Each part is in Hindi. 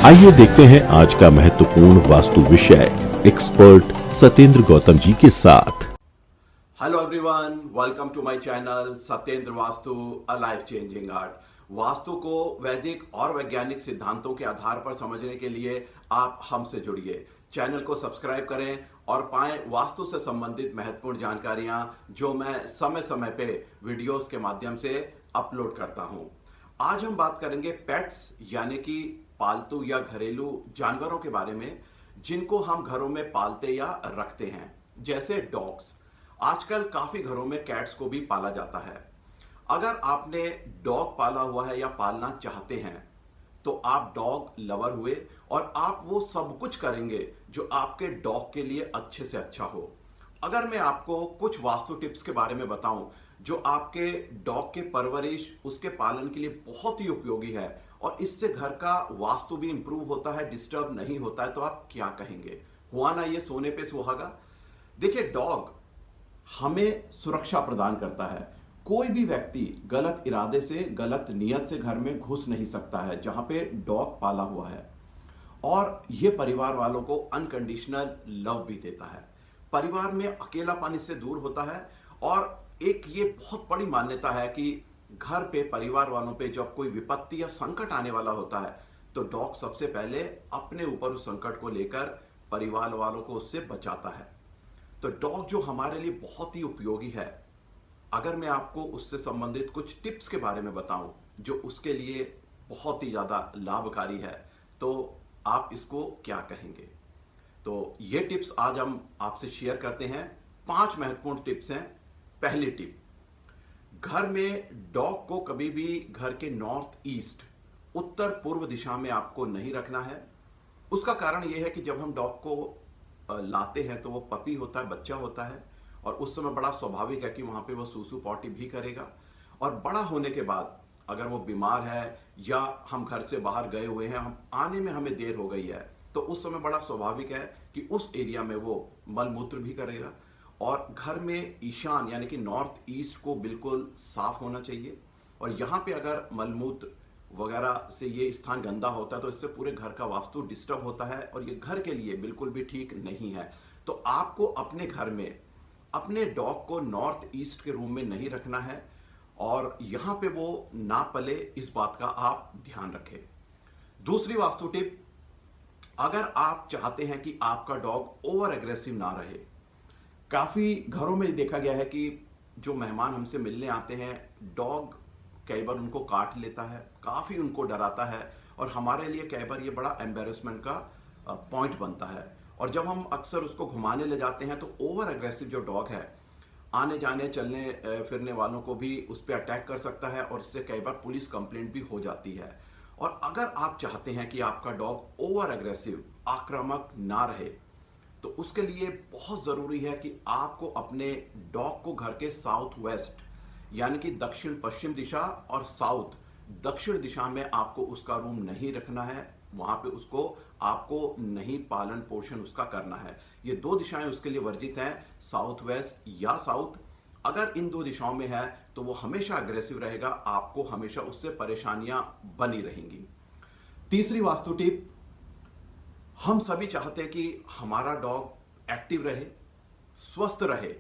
आइए देखते हैं आज का महत्वपूर्ण वास्तु विषय एक्सपर्ट सत्येंद्र गौतम जी के साथ। Hello everyone, welcome to my channel Satyendra Vastu a life changing art. वास्तु को वैदिक और वैज्ञानिक सिद्धांतों के आधार पर समझने के लिए आप हमसे जुड़िए। चैनल को सब्सक्राइब करें और पाएं वास्तु से संबंधित महत्वपूर्ण जानकारियां जो मैं समय समय पे वीडियोस के माध्यम से अपलोड करता हूं। आज हम बात करेंगे पेट्स यानी कि पालतू या घरेलू जानवरों के बारे में जिनको हम घरों में पालते या रखते हैं, जैसे डॉग्स। आजकल काफी घरों में कैट्स को भी पाला जाता है। अगर आपने डॉग पाला हुआ है या पालना चाहते हैं तो आप डॉग लवर हुए और आप वो सब कुछ करेंगे जो आपके डॉग के लिए अच्छे से अच्छा हो। अगर मैं आपको कुछ वास्तु टिप्स के बारे में बताऊं जो आपके डॉग के परवरिश, उसके पालन के लिए बहुत ही उपयोगी है और इससे घर का वास्तु भी इंप्रूव होता है, डिस्टर्ब नहीं होता है, तो आप क्या कहेंगे? हुआ ना ये सोने पे सुहागा। देखिए, डॉग हमें सुरक्षा प्रदान करता है। कोई भी व्यक्ति गलत इरादे से, गलत नियत से घर में घुस नहीं सकता है जहां पे डॉग पाला हुआ है। और ये परिवार वालों को अनकंडीशनल लव भी देता है। परिवार में अकेलापन इससे दूर होता है। और एक ये बहुत बड़ी मान्यता है कि घर पे, परिवार वालों पे जब कोई विपत्ति या संकट आने वाला होता है तो डॉग सबसे पहले अपने ऊपर उस संकट को लेकर परिवार वालों को उससे बचाता है। तो डॉग जो हमारे लिए बहुत ही उपयोगी है, अगर मैं आपको उससे संबंधित कुछ टिप्स के बारे में बताऊं जो उसके लिए बहुत ही ज्यादा लाभकारी है, तो आप इसको क्या कहेंगे? तो ये टिप्स आज हम आपसे शेयर करते हैं। 5 महत्वपूर्ण टिप्स हैं। पहली टिप, घर में डॉग को कभी भी घर के नॉर्थ ईस्ट, उत्तर पूर्व दिशा में आपको नहीं रखना है। उसका कारण यह है कि जब हम डॉग को लाते हैं तो वो पपी होता है, बच्चा होता है, और उस समय बड़ा स्वाभाविक है कि वहां पे वो सूसू पॉटी भी करेगा। और बड़ा होने के बाद अगर वो बीमार है या हम घर से बाहर गए हुए हैं, हम आने में हमें देर हो गई है, तो उस समय बड़ा स्वाभाविक है कि उस एरिया में वो मलमूत्र भी करेगा। और घर में ईशान यानी कि नॉर्थ ईस्ट को बिल्कुल साफ होना चाहिए। और यहाँ पे अगर मलमूत्र वगैरह से ये स्थान गंदा होता है तो इससे पूरे घर का वास्तु डिस्टर्ब होता है और ये घर के लिए बिल्कुल भी ठीक नहीं है। तो आपको अपने घर में अपने डॉग को नॉर्थ ईस्ट के रूम में नहीं रखना है और यहाँ पे वो ना पले, इस बात का आप ध्यान रखें। दूसरी वास्तु टिप, अगर आप चाहते हैं कि आपका डॉग ओवर एग्रेसिव ना रहे। काफी घरों में देखा गया है कि जो मेहमान हमसे मिलने आते हैं, डॉग कई बार उनको काट लेता है, काफी उनको डराता है और हमारे लिए कई बार ये बड़ा एम्बेरसमेंट का पॉइंट बनता है। और जब हम अक्सर उसको घुमाने ले जाते हैं तो ओवर एग्रेसिव जो डॉग है, आने जाने चलने फिरने वालों को भी उस पर अटैक कर सकता है और इससे कई बार पुलिस कंप्लेंट भी हो जाती है। और अगर आप चाहते हैं कि आपका डॉग ओवर एग्रेसिव, आक्रामक ना रहे, तो उसके लिए बहुत जरूरी है कि आपको अपने डॉग को घर के साउथ वेस्ट यानी कि दक्षिण पश्चिम दिशा और साउथ दक्षिण दिशा में आपको उसका रूम नहीं रखना है। वहां पे उसको आपको नहीं पालन पोषण उसका करना है। ये 2 दिशाएं उसके लिए वर्जित हैं, साउथ वेस्ट या साउथ। अगर इन 2 दिशाओं में है तो वो हमेशा अग्रेसिव रहेगा, आपको हमेशा उससे परेशानियां बनी रहेंगी। तीसरी वास्तु टिप, हम सभी चाहते हैं कि हमारा डॉग एक्टिव रहे, स्वस्थ रहे।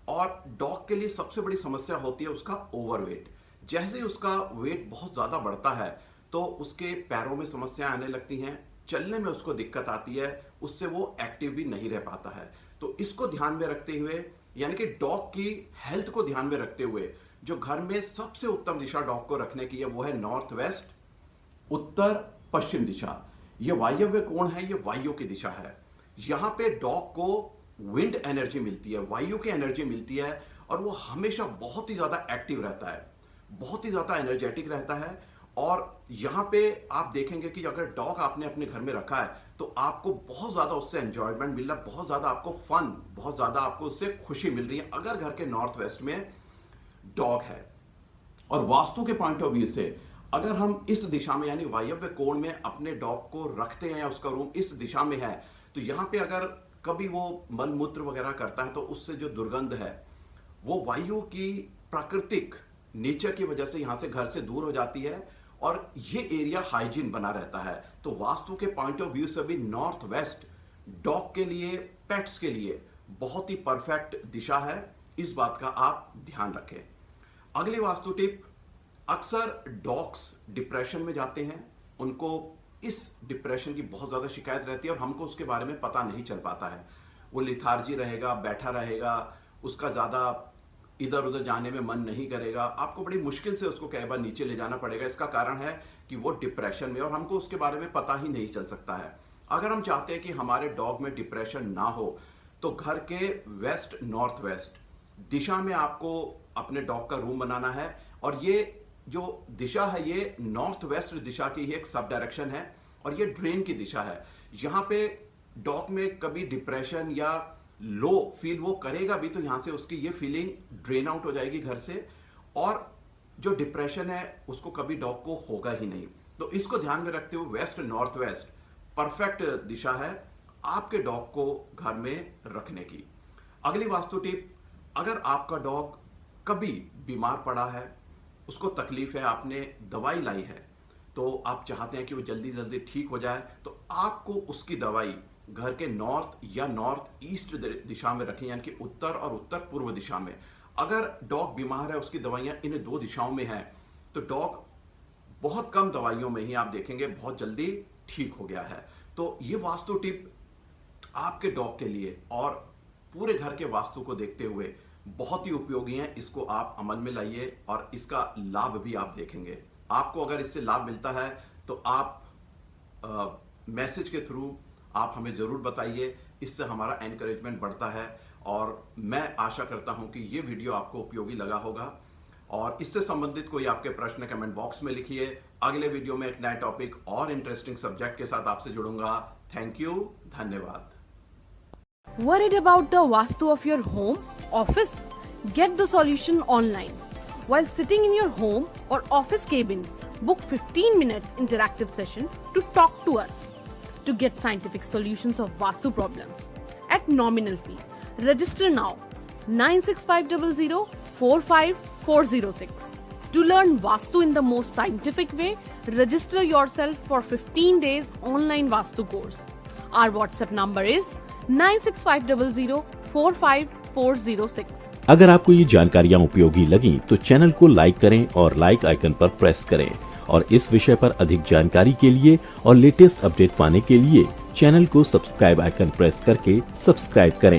और डॉग के लिए सबसे बड़ी समस्या होती है उसका ओवरवेट। जैसे ही उसका वेट बहुत ज़्यादा बढ़ता है तो उसके पैरों में समस्याएं आने लगती हैं, चलने में उसको दिक्कत आती है, उससे वो एक्टिव भी नहीं रह पाता है। तो इसको ध्यान में रखते हुए, यानी कि डॉग की हेल्थ को ध्यान में रखते हुए, जो घर में सबसे उत्तम दिशा डॉग को रखने की है वो है नॉर्थ वेस्ट, उत्तर पश्चिम दिशा। ये वायव्य कोण है, ये वायु की दिशा है। यहां पे डॉग को विंड एनर्जी मिलती है, वायु की एनर्जी मिलती है और वो हमेशा बहुत ही ज्यादा एक्टिव रहता है, बहुत ही ज्यादा एनर्जेटिक रहता है। और यहां पे आप देखेंगे कि अगर डॉग आपने अपने घर में रखा है तो आपको बहुत ज्यादा उससे एंजॉयमेंट मिल रहा है, बहुत ज्यादा आपको फन, बहुत ज्यादा आपको उससे खुशी मिल रही है अगर घर के नॉर्थ वेस्ट में डॉग है। और वास्तु के पॉइंट ऑफ व्यू से अगर हम इस दिशा में यानी वायव्य कोण में अपने डॉग को रखते हैं या उसका रूम इस दिशा में है, तो यहां पे अगर कभी वो मल मूत्र वगैरह करता है तो उससे जो दुर्गंध है वो वायु की प्राकृतिक नेचर की वजह से यहां से घर से दूर हो जाती है और ये एरिया हाइजीन बना रहता है। तो वास्तु के पॉइंट ऑफ व्यू से भी नॉर्थ वेस्ट डॉग के लिए, पेट्स के लिए बहुत ही परफेक्ट दिशा है। इस बात का आप ध्यान रखें। अगली वास्तु टिप, अक्सर डॉग्स डिप्रेशन में जाते हैं, उनको इस डिप्रेशन की बहुत ज्यादा शिकायत रहती है और हमको उसके बारे में पता नहीं चल पाता है। वो लिथार्जी रहेगा, बैठा रहेगा, उसका ज्यादा इधर उधर जाने में मन नहीं करेगा, आपको बड़ी मुश्किल से उसको कई बार नीचे ले जाना पड़ेगा। इसका कारण है कि वो डिप्रेशन में, और हमको उसके बारे में पता ही नहीं चल सकता है। अगर हम चाहते हैं कि हमारे डॉग में डिप्रेशन ना हो तो घर के वेस्ट नॉर्थ वेस्ट दिशा में आपको अपने डॉग का रूम बनाना है। और ये जो दिशा है ये नॉर्थ वेस्ट दिशा की ही एक सब डायरेक्शन है और ये ड्रेन की दिशा है। यहाँ पे डॉग में कभी डिप्रेशन या लो फील वो करेगा भी तो यहाँ से उसकी ये फीलिंग ड्रेन आउट हो जाएगी घर से, और जो डिप्रेशन है उसको कभी डॉग को होगा ही नहीं। तो इसको ध्यान में रखते हुए वेस्ट नॉर्थ वेस्ट परफेक्ट दिशा है आपके डॉग को घर में रखने की। अगली वास्तु टिप, अगर आपका डॉग कभी बीमार पड़ा है, उसको तकलीफ है, आपने दवाई लाई है, तो आप चाहते हैं कि वो जल्दी जल्दी ठीक हो जाए, तो आपको उसकी दवाई घर के नॉर्थ या नॉर्थ ईस्ट दिशा में रखें, यानी कि उत्तर और उत्तर पूर्व दिशा में। अगर डॉग बीमार है, उसकी दवाइयां इन दो दिशाओं में है, तो डॉग बहुत कम दवाइयों में ही आप देखेंगे बहुत जल्दी ठीक हो गया है। तो ये वास्तु टिप आपके डॉग के लिए और पूरे घर के वास्तु को देखते हुए बहुत ही उपयोगी है। इसको आप अमल में लाइए और इसका लाभ भी आप देखेंगे। आपको अगर इससे लाभ मिलता है तो आप मैसेज के थ्रू आप हमें जरूर बताइए, इससे हमारा एनकरेजमेंट बढ़ता है। और मैं आशा करता हूं कि ये वीडियो आपको उपयोगी लगा होगा, और इससे संबंधित कोई आपके प्रश्न कमेंट बॉक्स में लिखिए। अगले वीडियो में एक नया टॉपिक और इंटरेस्टिंग सब्जेक्ट के साथ आपसे जुड़ूंगा। थैंक यू, धन्यवाद। Worried about the Vastu of your home, office? Get the solution online. While sitting in your home or office cabin, book 15 minutes interactive session to talk to us to get scientific solutions of Vastu problems at nominal fee. Register now 96500 45406. To learn Vastu in the most scientific way, register yourself for 15 days online Vastu course. Our WhatsApp number is 96500 45406. अगर आपको ये जानकारियाँ उपयोगी लगी तो चैनल को लाइक करें और लाइक आइकन पर प्रेस करें, और इस विषय पर अधिक जानकारी के लिए और लेटेस्ट अपडेट पाने के लिए चैनल को सब्सक्राइब आइकन प्रेस करके सब्सक्राइब करें।